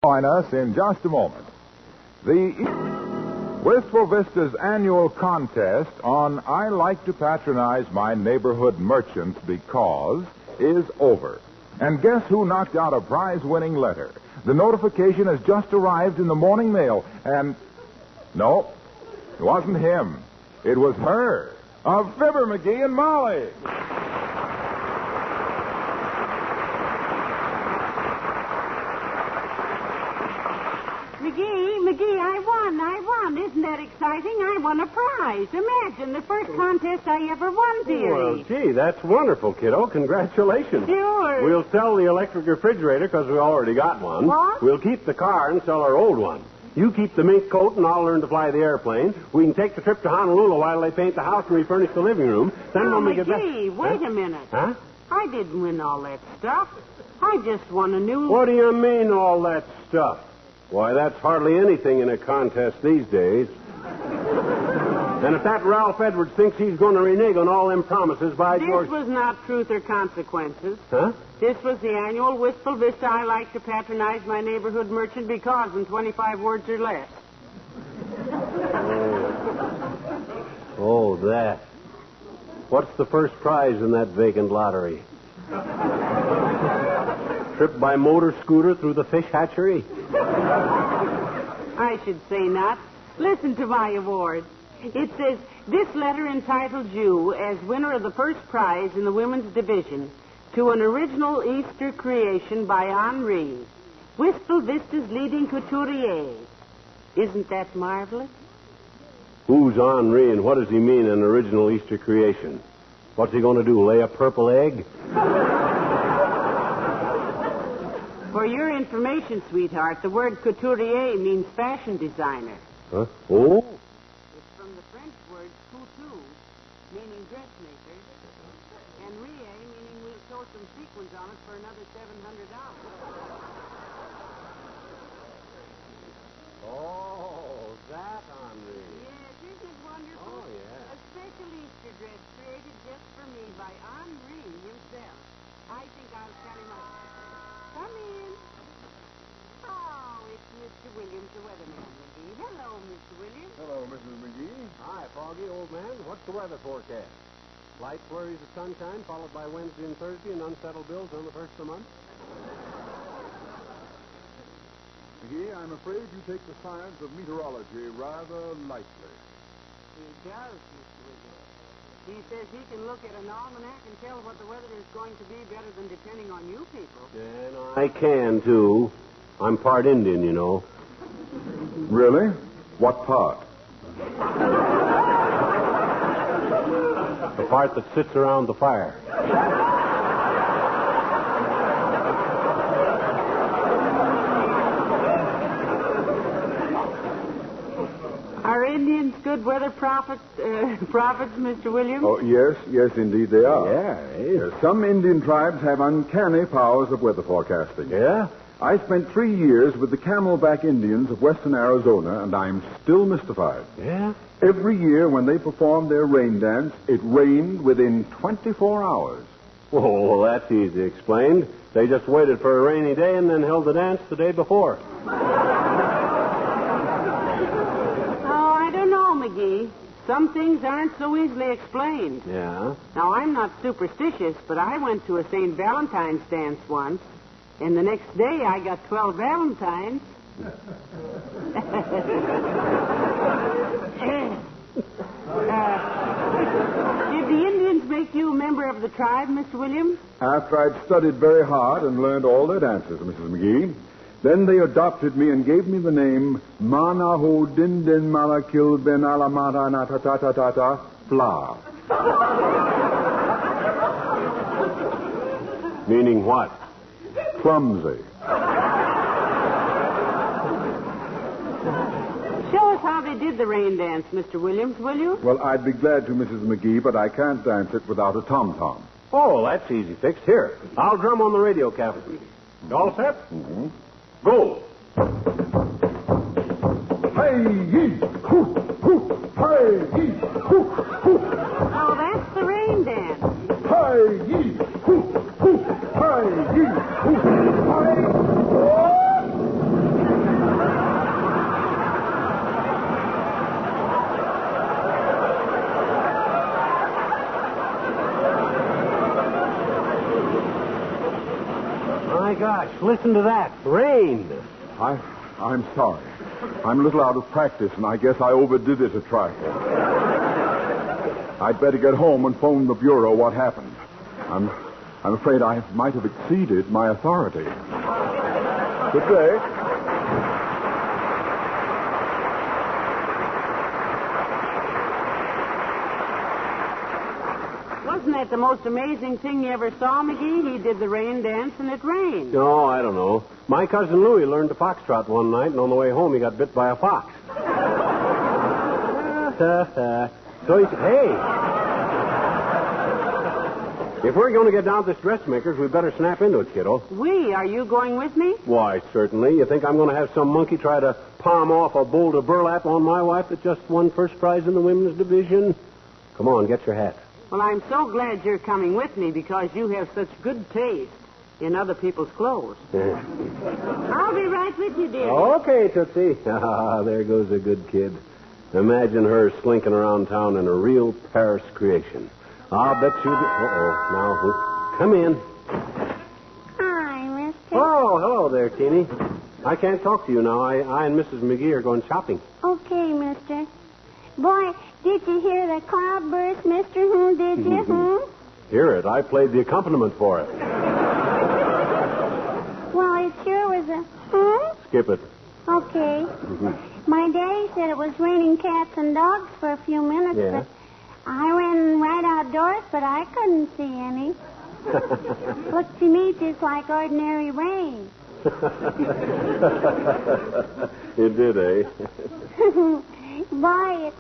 Join us in just a moment. The Wistful Vista's annual contest on I Like to Patronize My Neighborhood Merchants Because is over. And guess who knocked out a prize-winning letter? The notification has just arrived in the morning mail, and... No, it wasn't him. It was her, of Fibber McGee and Molly. McGee, I won. Isn't that exciting? I won a prize. Imagine, the first contest I ever won, dearie. Well, gee, that's wonderful, kiddo. Congratulations. Sure. We'll sell the electric refrigerator because we already got one. What? We'll keep the car and sell our old one. You keep the mink coat and I'll learn to fly the airplane. We can take the trip to Honolulu while they paint the house and refurnish the living room. Then when we get back... McGee, wait a minute. Huh? I didn't win all that stuff. I just won a new... What do you mean, all that stuff? Why, that's hardly anything in a contest these days. And if that Ralph Edwards thinks he's going to renege on all them promises, by George... This was not truth or consequences. Huh? This was the annual Wistful Vista I Like to Patronize My Neighborhood Merchant Because in 25 words or less. Oh, that. What's the first prize in that vacant lottery? Trip by motor scooter through the fish hatchery? I should say not. Listen to my award. It says, this letter entitles you as winner of the first prize in the women's division to an original Easter creation by Henri, Wistful Vista's leading couturier. Isn't that marvelous? Who's Henri and what does he mean, an original Easter creation? What's he going to do, lay a purple egg? For your information, sweetheart, the word couturier means fashion designer. Huh? Oh? It's from the French word couture, meaning dressmaker, and rie, meaning we'll sew some sequins on it for another $700. Oh, that Henri. Yes, isn't it wonderful? Oh, yeah. A special Easter dress created just for me by Henri himself. I think I'll tell him up. Come in. Oh, it's Mr. Williams, the weatherman, McGee. Hello, Mr. Williams. Hello, Mrs. McGee. Hi, Foggy, old man. What's the weather forecast? Light flurries of sunshine, followed by Wednesday and Thursday, and unsettled bills on the first of the month. McGee, I'm afraid you take the science of meteorology rather lightly. He does, Mr. Williams. He says he can look at an almanac and tell what the weather is going to be better than depending on you people. And I can, too. I'm part Indian, you know. Really? What part? The part that sits around the fire. Are Indians good weather prophets, Mr. Williams? Oh, yes, indeed they are. Yeah, Some Indian tribes have uncanny powers of weather forecasting. Yeah? I spent 3 years with the Camelback Indians of western Arizona, and I'm still mystified. Yeah? Every year when they performed their rain dance, it rained within 24 hours. Oh, well, that's easy explained. They just waited for a rainy day and then held the dance the day before. McGee, some things aren't so easily explained. Yeah? Now, I'm not superstitious, but I went to a St. Valentine's dance once, and the next day I got 12 Valentines. Did the Indians make you a member of the tribe, Mr. Williams? After I'd studied very hard and learned all their dances, Mrs. McGee, then they adopted me and gave me the name Manaho Din Din Malakil Ben Alamata Natatatata Fla. Meaning what? Clumsy. Show us how they did the rain dance, Mr. Williams, will you? Well, I'd be glad to, Mrs. McGee, but I can't dance it without a tom-tom. Oh, that's easy fixed. Here, I'll drum on the radio cavity. You all set? Mm-hmm. Go. Hey, yee, hoo, hoo, hey, yee, hoo, hoo. Oh, that's the rain dance. Hey, yee, hoo, hoo, hey, yee, hoo, hey. gosh, listen to that. Rain. I'm sorry. I'm a little out of practice, and I guess I overdid it a trifle. I'd better get home and phone the bureau what happened. I'm afraid I might have exceeded my authority. Good day. Wasn't that the most amazing thing you ever saw, McGee? He did the rain dance and it rained. No, I don't know. My cousin Louie learned to foxtrot one night, and on the way home he got bit by a fox. So he said, hey, if we're going to get down to this dressmaker's, we better snap into it, kiddo. Are you going with me? Why, certainly. You think I'm going to have some monkey try to palm off a boulder burlap on my wife that just won first prize in the women's division? Come on, get your hat. Well, I'm so glad you're coming with me because you have such good taste in other people's clothes. I'll be right with you, dear. Okay, Tootsie. There goes a good kid. Imagine her slinking around town in a real Paris creation. I'll bet you... Now, come in. Hi, mister. Oh, hello there, Teeny. I can't talk to you now. I and Mrs. McGee are going shopping. Okay, mister. Boy, did you hear the cloudburst, mister? Did you? Hear it. I played the accompaniment for it. Well, it sure was a... Skip it. Okay. My daddy said it was raining cats and dogs for a few minutes, Yeah. but I ran right outdoors, but I couldn't see any. Looked to me just like ordinary rain. It did, eh? Boy, it...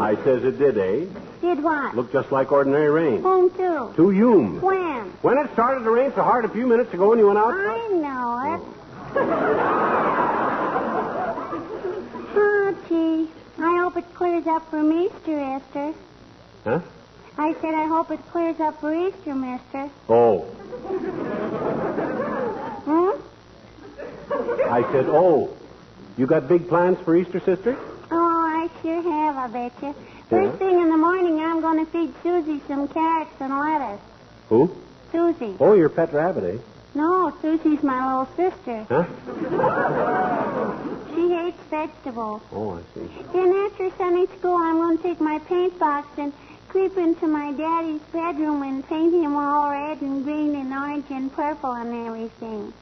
I says it did, eh? Did what? Looked just like ordinary rain. Whom to? To you. When? When it started to rain so hard a few minutes ago when you went out... I know it. Oh, gee. I hope it clears up for Easter, Esther. Huh? I said I hope it clears up for Easter, mister. Oh. I said, oh. You got big plans for Easter, sister? Oh, I sure have, I bet you. First thing in the morning, I'm going to feed Susie some carrots and lettuce. Who? Susie. Oh, your pet rabbit, eh? No, Susie's my little sister. Huh? She hates vegetables. Oh, I see. Then after Sunday school, I'm going to take my paint box and creep into my daddy's bedroom and paint him all red and green and orange and purple and everything.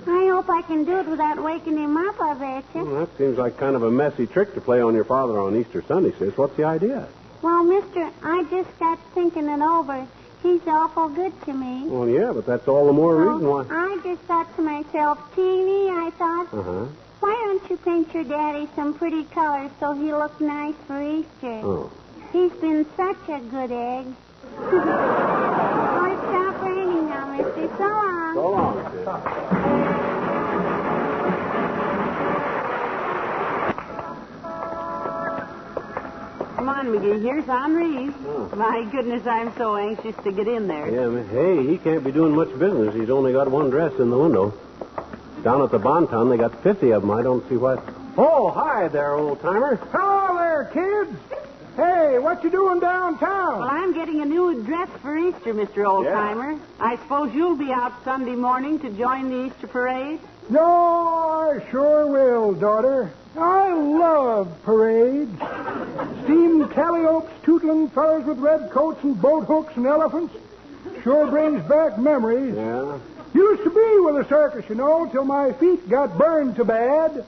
I hope I can do it without waking him up, I bet you. Well, that seems like kind of a messy trick to play on your father on Easter Sunday, sis. What's the idea? Well, mister, I just got thinking it over. He's awful good to me. Well, yeah, but that's all the more reason why. I just thought to myself, Teeny, I thought, why don't you paint your daddy some pretty colors so he'll look nice for Easter? Oh. He's been such a good egg. Oh, it stopped raining now, mister. So long. So long, sis. Come on, McGee. Here's Henri. My goodness, I'm so anxious to get in there. Yeah, hey, he can't be doing much business. He's only got one dress in the window. Down at the Bonton, they got 50 of them. I don't see what. Oh, hi there, old-timer. Hello there, kids. Hey, what you doing downtown? Well, I'm getting a new dress for Easter, Mr. Oldtimer. I suppose you'll be out Sunday morning to join the Easter parade? No, I sure will, daughter. I love parades. Steam calliopes, tootling fellows with red coats and boat hooks and elephants. Sure brings back memories. Yeah? Used to be with a circus, you know, till my feet got burned so bad.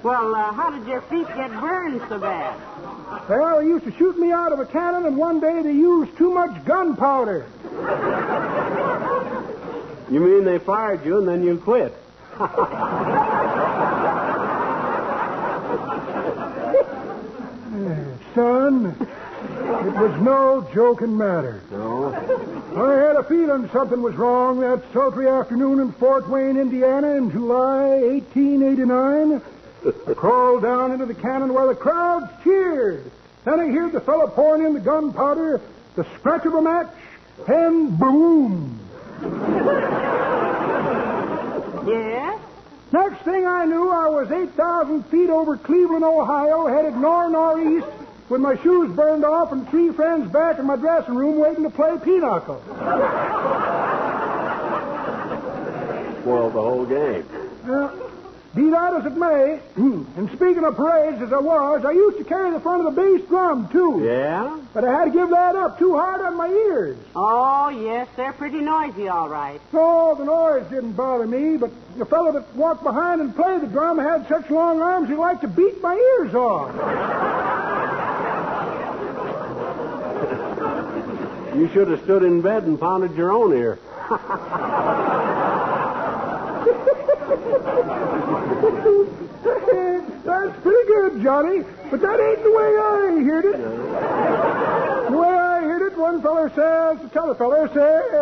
Well, how did your feet get burned so bad? Well, they used to shoot me out of a cannon, and one day they used too much gunpowder. You mean they fired you and then you quit? Son, it was no joking matter. No? I had a feeling something was wrong that sultry afternoon in Fort Wayne, Indiana in July 1889. I crawled down into the cannon where the crowds cheered. Then I heard the fellow pouring in the gunpowder, the scratch of a match, and boom. Yes? Next thing I knew, I was 8,000 feet over Cleveland, Ohio, headed north-northeast with my shoes burned off and 3 friends back in my dressing room waiting to play pinochle. Spoiled the whole game. Be that as it may, and speaking of parades as I used to carry the front of the bass drum, too. Yeah? But I had to give that up too hard on my ears. Oh, yes, they're pretty noisy, all right. No, the noise didn't bother me, but the fellow that walked behind and played the drum had such long arms he liked to beat my ears off. You should have stood in bed and pounded your own ear. That's pretty good, Johnny, but that ain't the way I heard it. The way I heard it, one feller says to t'other feller, says,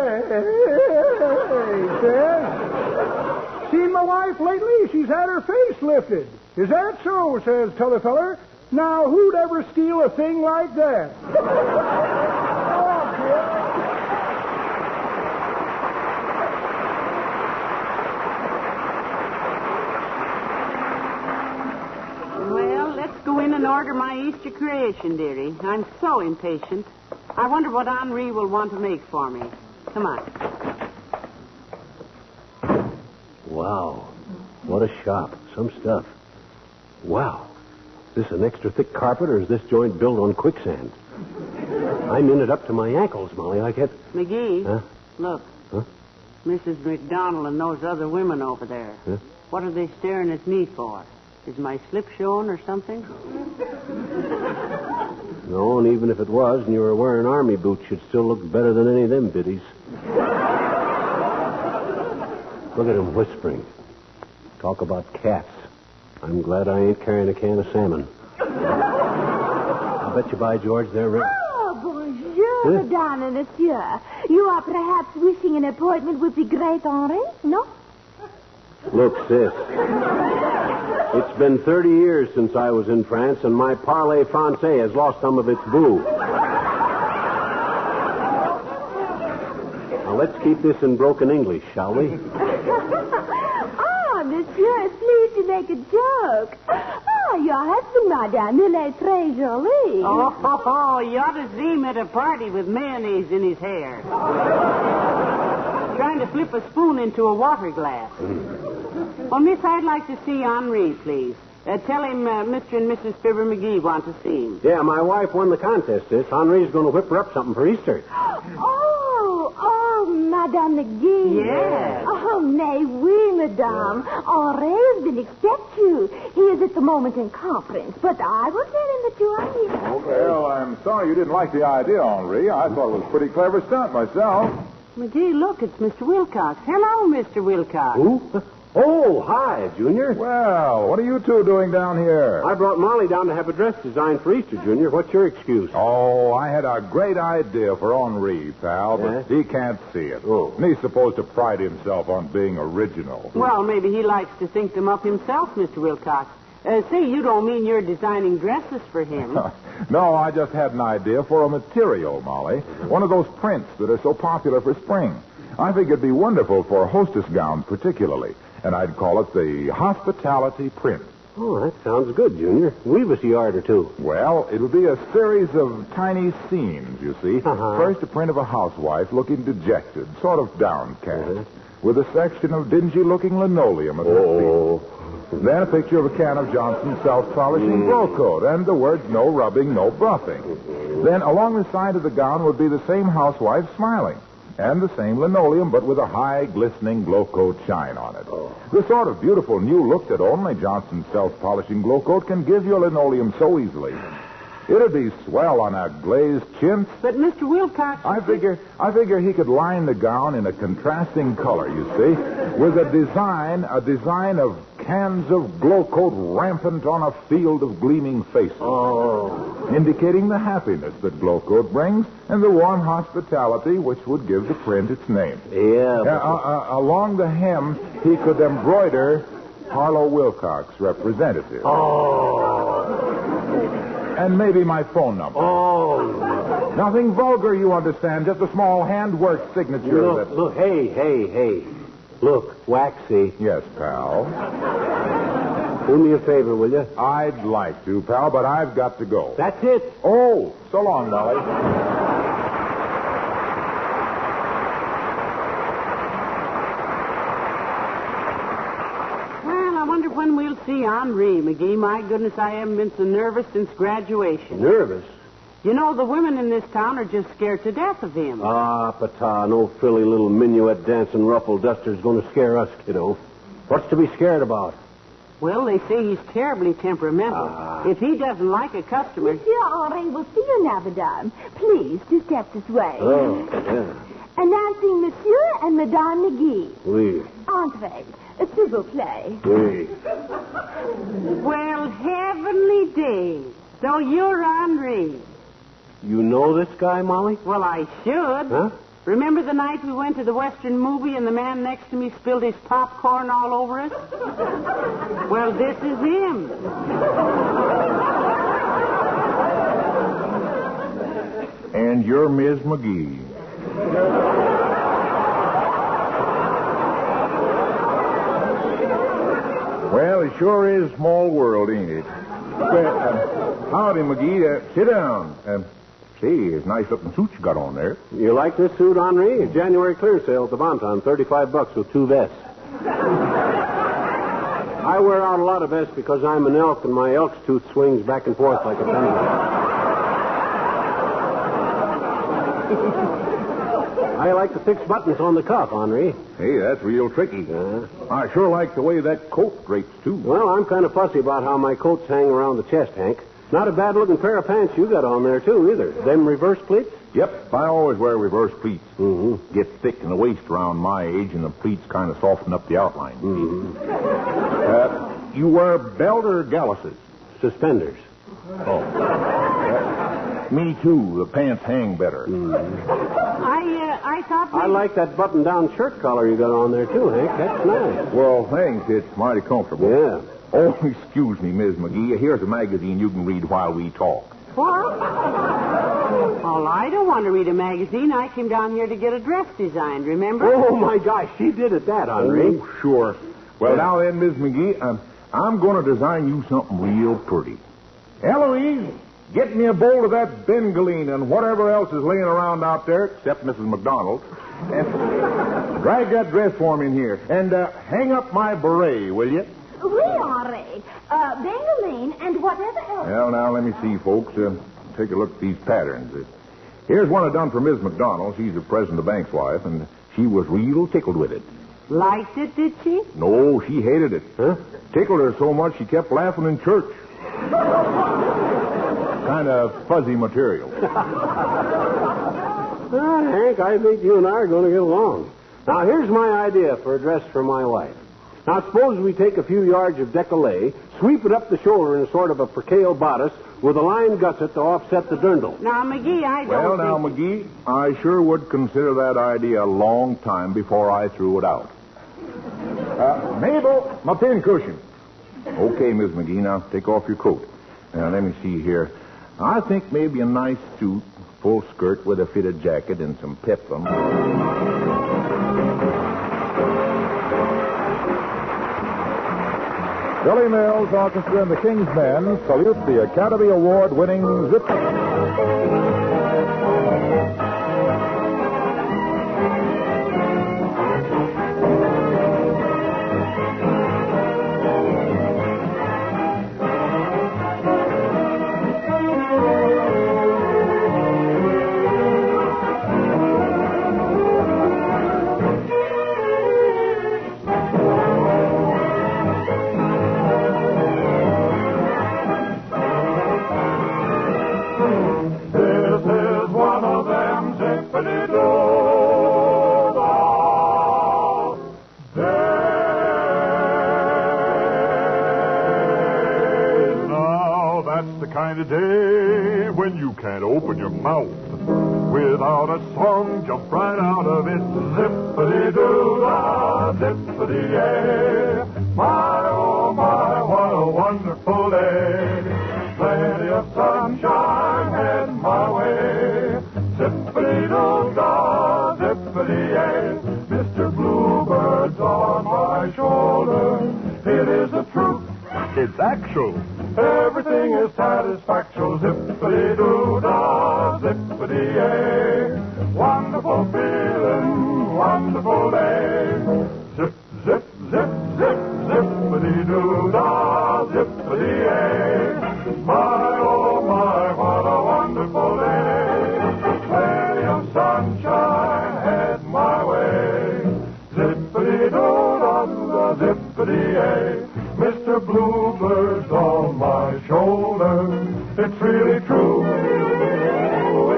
seen my wife lately? She's had her face lifted. Is that so? Says t'other feller. Now, who'd ever steal a thing like that? Go in and order my Easter creation, dearie. I'm so impatient. I wonder what Henri will want to make for me. Come on. Wow. What a shop. Some stuff. Wow. Is this an extra thick carpet or is this joint built on quicksand? I'm in it up to my ankles, Molly. I get... McGee, Huh? Look. Huh? Mrs. McDonald and those other women over there. Huh? What are they staring at me for? Is my slip showing or something? No, and even if it was and you were wearing army boots, you'd still look better than any of them biddies. Look at him whispering. Talk about cats. I'm glad I ain't carrying a can of salmon. I bet you, by George, they're... Oh, bonjour, madame and monsieur. You are perhaps wishing an appointment with the great Henri, no? Look, sis. It's been 30 years since I was in France, and my parler français has lost some of its boo. Now, let's keep this in broken English, shall we? Ah, monsieur is pleased to make a joke. Ah, your husband, madame, il est très joli. Oh, you ought to see him at a party with mayonnaise in his hair. Trying to slip a spoon into a water glass. Well, miss, I'd like to see Henri, please. Tell him Mr. and Mrs. Fibber McGee want to see him. Yeah, my wife won the contest, sis. Henri's going to whip her up something for Easter. Oh, Madame McGee. Yes. Oh, mais oui, madame. Henri has been expect you. He is at the moment in conference, but I will tell him that you are here. Well, I'm sorry you didn't like the idea, Henri. I thought it was a pretty clever stunt myself. McGee, look, it's Mr. Wilcox. Hello, Mr. Wilcox. Who? Oh, hi, Junior. Well, what are you two doing down here? I brought Molly down to have a dress designed for Easter, Junior. What's your excuse? Oh, I had a great idea for Henri, pal, but he can't see it. Oh. And he's supposed to pride himself on being original. Well, maybe he likes to think them up himself, Mr. Wilcox. Say, you don't mean you're designing dresses for him. No, I just had an idea for a material, Molly. One of those prints that are so popular for spring. I think it'd be wonderful for hostess gowns particularly. And I'd call it the hospitality print. Oh, that sounds good, Junior. Weave us a yard or two. Well, it'll be a series of tiny scenes, you see. First, a print of a housewife looking dejected, sort of downcast, with a section of dingy-looking linoleum at her feet. Then a picture of a can of Johnson's self-polishing glow coat, and the words, no rubbing, no buffing. Then along the side of the gown would be the same housewife smiling. And the same linoleum, but with a high, glistening glow coat shine on it. The sort of beautiful new look that only Johnson's self-polishing glow coat can give your linoleum so easily. It'd be swell on a glazed chintz. But, Mr. Wilcox... I figure he could line the gown in a contrasting color, you see, with a design of cans of glow coat rampant on a field of gleaming faces. Indicating the happiness that glow coat brings and the warm hospitality which would give the print its name. Along the hem, he could embroider Harlow Wilcox, representative. And maybe my phone number. Nothing vulgar, you understand. Just a small handwork signature. Look, hey. Look, waxy. Yes, pal. Do me a favor, will you? I'd like to, pal, but I've got to go. That's it. Oh, so long, Molly. Well, I wonder when we'll see Henri, McGee. My goodness, I haven't been so nervous since graduation. Nervous? You know, the women in this town are just scared to death of him. Ah, Pata, no frilly little minuet dancing ruffle duster's going to scare us, kiddo. What's to be scared about? Well, they say he's terribly temperamental. If he doesn't like a customer... Monsieur Henri will see you now, madame. Please, 2 steps this way. Oh, yeah. Announcing Monsieur and Madame McGee. Oui. Entrez. S'il vous plaît. Oui. Well, heavenly days. So you're Henri. You know this guy, Molly? Well, I should. Huh? Remember the night we went to the Western movie and the man next to me spilled his popcorn all over us? Well, this is him. And you're Ms. McGee. Well, it sure is a small world, ain't it? Well, howdy, McGee. Sit down. Say, it's a nice-looking suit you got on there. You like this suit, Henri? January clear sale at the Bonton, $35 with 2 vests. I wear out a lot of vests because I'm an elk and my elk's tooth swings back and forth like a pendulum. I like the 6 buttons on the cuff, Henri. Hey, that's real tricky. I sure like the way that coat drapes, too. Well, I'm kind of fussy about how my coats hang around the chest, Hank. Not a bad-looking pair of pants you got on there, too, either. Them reverse pleats? Yep, I always wear reverse pleats. Mm-hmm. Get thick in the waist around my age, and the pleats kind of soften up the outline. Mm-hmm. You wear belt or galluses? Suspenders. Oh. Me, too. The pants hang better. I thought... I like that button-down shirt collar you got on there, too, Hank. That's nice. Well, thanks. It's mighty comfortable. Yeah. Oh, excuse me, Ms. McGee. Here's a magazine you can read while we talk. What? Well, I don't want to read a magazine. I came down here to get a dress designed, remember? Oh, my gosh. She did it, that, Henri. Oh, sure. Well, now then, Ms. McGee, I'm going to design you something real pretty. Eloise, get me a bowl of that bengaline and whatever else is laying around out there, except Mrs. McDonald. And drag that dress form in here. And hang up my beret, will you? Oui, Henri. Bengaline and whatever else. Well, now, let me see, folks. Take a look at these patterns. Here's one I done for Miss McDonald. She's the president of the bank's wife, and she was real tickled with it. Liked it, did she? No, she hated it. Huh? Tickled her so much she kept laughing in church. Kind of fuzzy material. Hank, I think you and I are going to get along. Now, here's my idea for a dress for my wife. Now, suppose we take a few yards of décolleté, sweep it up the shoulder in a sort of a percale bodice with a lined gusset to offset the dirndl. Now, McGee, I don't Well, now, McGee, I sure would consider that idea a long time before I threw it out. Mabel, my pincushion. Okay, Miss McGee, now take off your coat. Now, let me see here. I think maybe a nice suit, full skirt with a fitted jacket and some peplum. Billy Mills Orchestra and the King's Men salute the Academy Award-winning Zip. Kind of day when you can't open your mouth without a song, jump right out of it. Zippity-doo-dah, zippity-yay. My, oh my, what a wonderful day. Plenty of sunshine heading my way. Zippity-doo-dah, zippity-yay. Mr. Bluebird's on my shoulder. It is the truth. It's actual. Everything is satisfactual. Zippity-doo-dah, zippity-yay. Wonderful feeling, wonderful day. Zip, zip, zip, zip, zippity-doo-dah, zippity-yay. My, oh my, what a wonderful day. Plenty of sunshine head my way. Zippity-doo-dah, zippity-yay. Mr. Bluebird's on my shoulder. It's really true.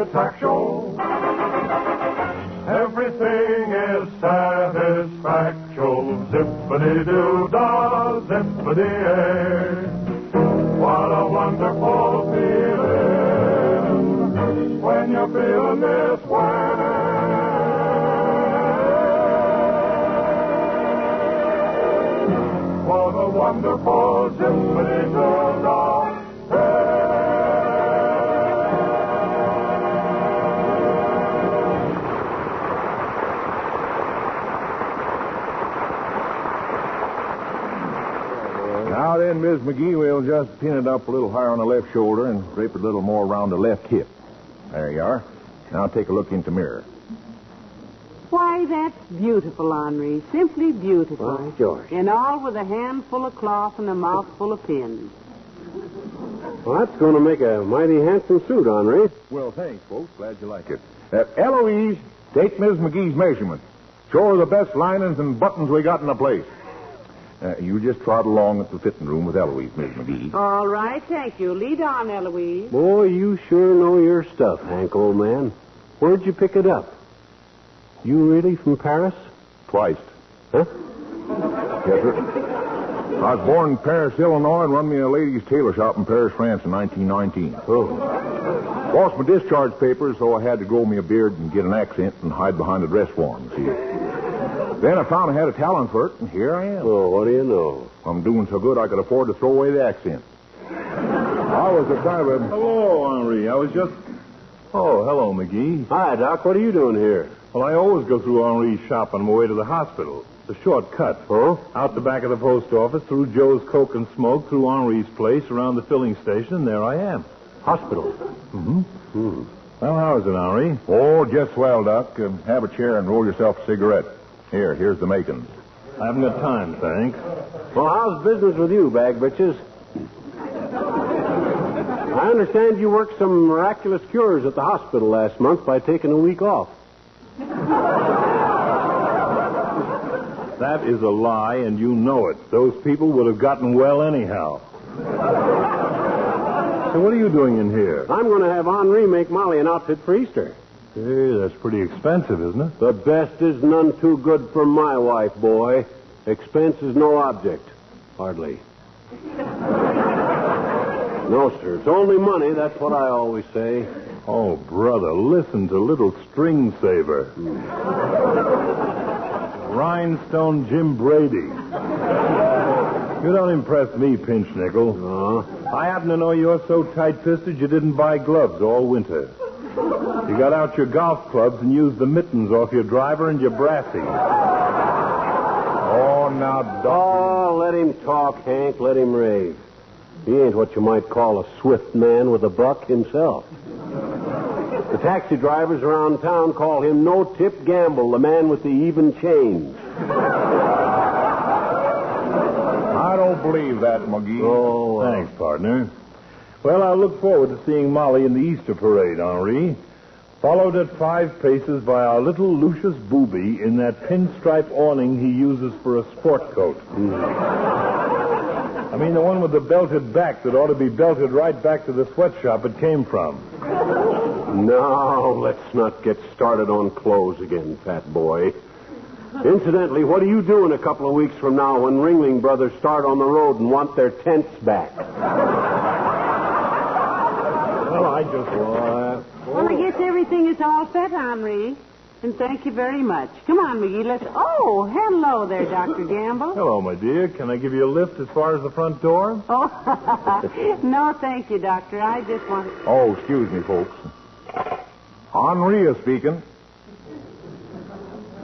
It's actual. Everything is satisfactual. Zippity-doo-dah, zippity-yay. What a wonderful feeling when you're feeling this way. What a wonderful zippity-doo-dah. Now then, Miss McGee, we'll just pin it up a little higher on the left shoulder and drape it a little more around the left hip. There you are. Now take a look into the mirror. Why, that's beautiful, Henri. Simply beautiful. Why, George. And all with a handful of cloth and a mouthful of pins. Well, that's going to make a mighty handsome suit, Henri. Well, thanks, folks. Glad you like it. Eloise, take Miss McGee's measurements. Show her the best linings and buttons we got in the place. You just trot along at the fitting room with Eloise, Miss McGee. All right, thank you. Lead on, Eloise. Boy, you sure know your stuff, Hank, old man. Where'd you pick it up? You really from Paris? Twice. Huh? Yes, sir. I was born in Paris, Illinois, and run me a ladies' tailor shop in Paris, France in 1919. Oh. Lost my discharge papers, so I had to grow me a beard and get an accent and hide behind a dress form, see. Then I found I had a talent for it, and here I am. Oh, what do you know? I'm doing so good I could afford to throw away the accent. I was a kind of a... Hello, Henri. I was just... Oh, hello, McGee. Hi, Doc. What are you doing here? Well, I always go through Henri's shop on my way to the hospital. It's a short cut. Oh? Out the back of the post office, through Joe's Coke and Smoke, through Henri's place, around the filling station, and there I am. Hospital. Mm-hmm. Well, how is it, Henri? Oh, just swell, Doc. Have a chair and roll yourself a cigarette. Here's the makings. I haven't got time, thanks. Well, how's business with you, bag bitches? I understand you worked some miraculous cures at the hospital last month by taking a week off. That is a lie, and you know it. Those people would have gotten well anyhow. So what are you doing in here? I'm going to have Henri make Molly an outfit for Easter. Hey, that's pretty expensive, isn't it? The best is none too good for my wife, boy. Expense is no object. Hardly. No, sir. It's only money. That's what I always say. Oh, brother, listen to little string saver. Rhinestone Jim Brady. You don't impress me, Pinch Nickel. I happen to know you're so tight-fisted you didn't buy gloves all winter. You got out your golf clubs and used the mittens off your driver and your brassy. Oh, now, Doc. Oh, let him talk, Hank. Let him rave. He ain't what you might call a swift man with a buck himself. The taxi drivers around town call him No-Tip Gamble, the man with the even change. I don't believe that, McGee. Oh, thanks, partner. Well, I look forward to seeing Molly in the Easter parade, Henri. Followed at 5 paces by our little Lucius Booby in that pinstripe awning he uses for a sport coat. I mean the one with the belted back that ought to be belted right back to the sweatshop it came from. Now, let's not get started on clothes again, fat boy. Incidentally, what do you do in a couple of weeks from now when Ringling Brothers start on the road and want their tents back? Well, I just... Well, I guess everything is all set, Henri. And thank you very much. Come on, McGee, let's... Oh, hello there, Dr. Gamble. Hello, my dear. Can I give you a lift as far as the front door? Oh, no, thank you, Doctor. I just want... Oh, excuse me, folks. Henri is speaking.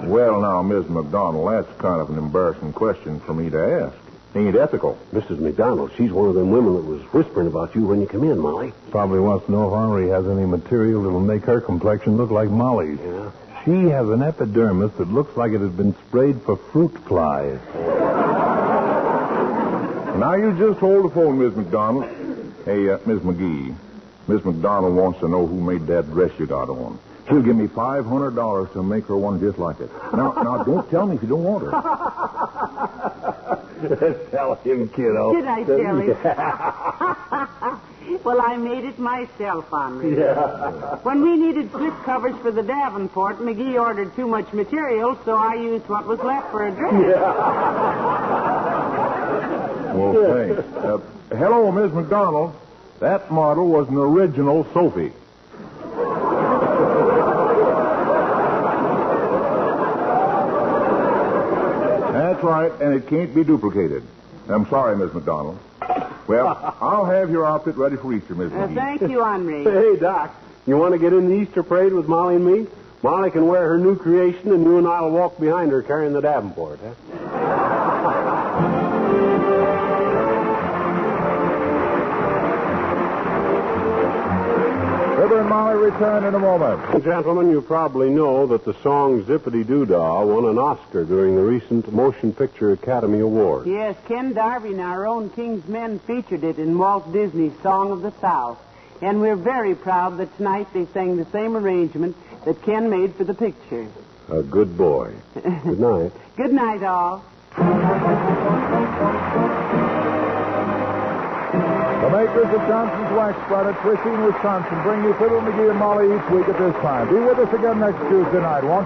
Well, now, Miss McDonald, that's kind of an embarrassing question for me to ask. Ain't ethical. Mrs. McDonald, she's one of them women that was whispering about you when you come in, Molly. Probably wants to know if Henri has any material that'll make her complexion look like Molly's. Yeah? She has an epidermis that looks like it has been sprayed for fruit flies. Now, you just hold the phone, Miss McDonald. Hey, Miss McGee. Miss McDonald wants to know who made that dress you got on. She'll give me $500 to make her one just like it. Now, don't tell me if you don't want her. Tell him, kiddo. Did I tell him? Well, I made it myself, Henri. Yeah. When we needed slip covers for the Davenport, McGee ordered too much material, so I used what was left for a dress. Well, thanks. Hello, Miss McDonald. That model was an original Sophie. That's right, and it can't be duplicated. I'm sorry, Miss McDonald. Well, I'll have your outfit ready for Easter, Miss McGee. Thank you, Henri. Hey, Doc, you want to get in the Easter parade with Molly and me? Molly can wear her new creation, and you and I will walk behind her carrying the Davenport, huh? Fibber and Molly return in a moment. Gentlemen, you probably know that the song Zippity Doo Dah won an Oscar during the recent Motion Picture Academy Award. Yes, Ken Darby and our own King's Men featured it in Walt Disney's Song of the South. And we're very proud that tonight they sang the same arrangement that Ken made for the picture. A good boy. Good night. Good night, all. The makers of Johnson's Wax Spread at Racine, Wisconsin bring you People of Wistful Vista each week at this time. Be with us again next Tuesday night, won't you?